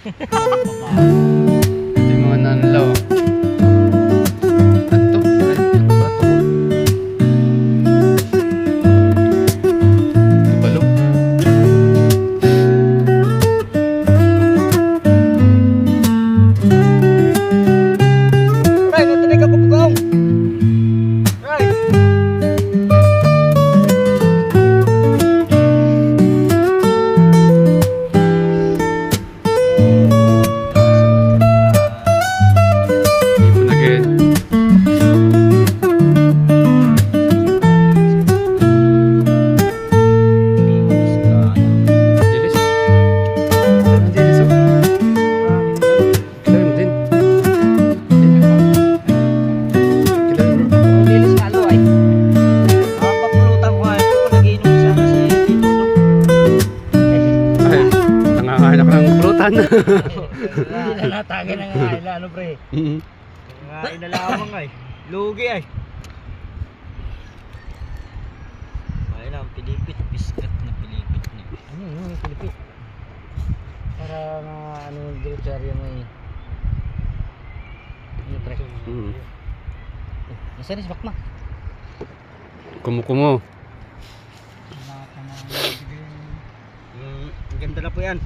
Ito yung mga nanlaw. Ato, ay, bato. Tubalo. Right, natinig ako pagong. Right. Ipon again. Dilis. Ang dilis oh. Kilaw mo din. Kilaw mo. Lilis nga lo ay. Papapulutan ko ay nag-iinom siya kasi dito to. Ay, nanganganak ng pulutan. Hindi na natagin ang ngaila, ano pre? Ngain na lamang ay. Lugi ay. Ay na, pilipit. Biskat na pilipit na. Ano yun, pilipit? Para na ano yung direktoryo mo eh. Ano pre? Nasaan is bakma? Kumukumo. Ganda na po yan.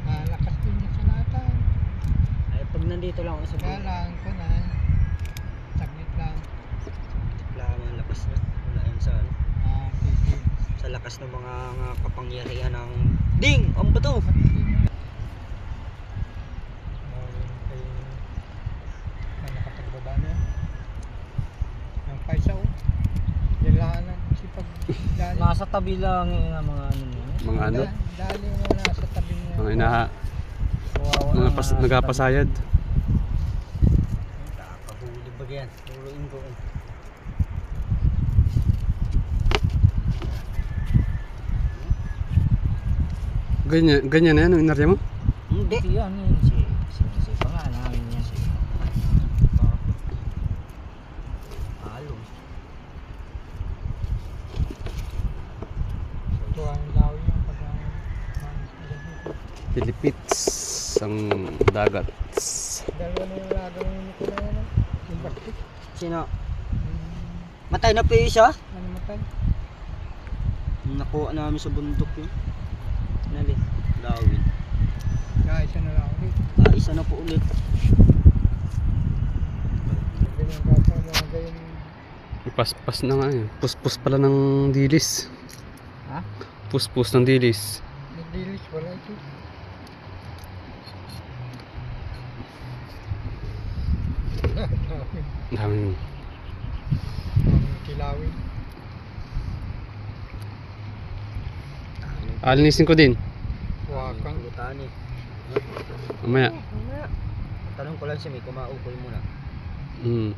Lakas din sa latan. Ay, pag nandito lang ako sa buhay. Kailangan ko na. Saglit lang. Laman lakas na. Wala yan sa ano. Tigil. Sa lakas ng mga kapangyarihan ng ding! Ang bato! Nakapagbaba na yan. Ang paisa oh. Kailangan na sipag dali. Nasa tabi lang yung mga ano mo. Mga ano? Dali mo na sa tabi niya. Mga inaha. Kawawa Mga ang nagapasayad. Pahuli ba yan? Turuin ko. Ganyan na yan, ang inarya mo? Hindi. Ito yan eh. Si pa nga namin yan. Along. Ito ang lawi yung pag Pilipits ang dagat. dalawa na yung lagawin ko na yan. Yung bastik. Sino? Matay na po yung isa? Ano matay? Nakuha namin sa bundok yun. Nali. Dawin. Kaya isa na lang ulit. Isa na po ulit. Ganyan gata mga ganyan. Paspas na nga yun. Puspus pala ng dilis. Ha? Puspus ng dilis. Nagdilis wala ito. Ang daming Ang kilawin. alinisin ko din. Wakang. Lutan eh. Mamaya. Tanong ko lang siya, may kumaukoy muna. Mm.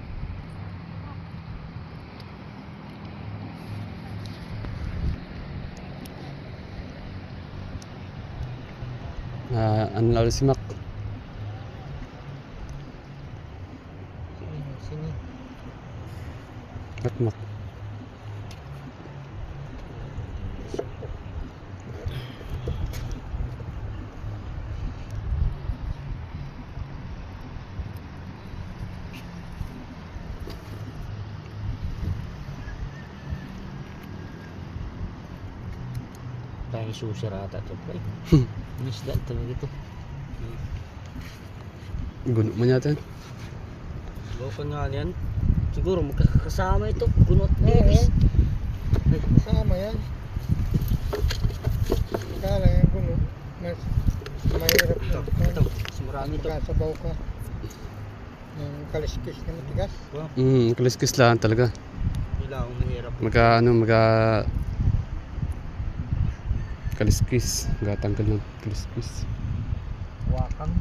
Ano na ulit si Mac? Sini. At Mac. Tayong susirata ito pre. Isda ito dito. Guno mo yata yan. Bukod nga yan. Siguro magkakasama ito. Gunot Davis. Kasama yan. Kala yan gulo. Mas mahirap Ito. na. Ito. Mas marami ito. Kasabaw ka. Yung kaliskis na matigas. Kaliskis lang talaga. Nila ang mahirap. Kaliskis. Gatanggal ng kaliskis. Wakang.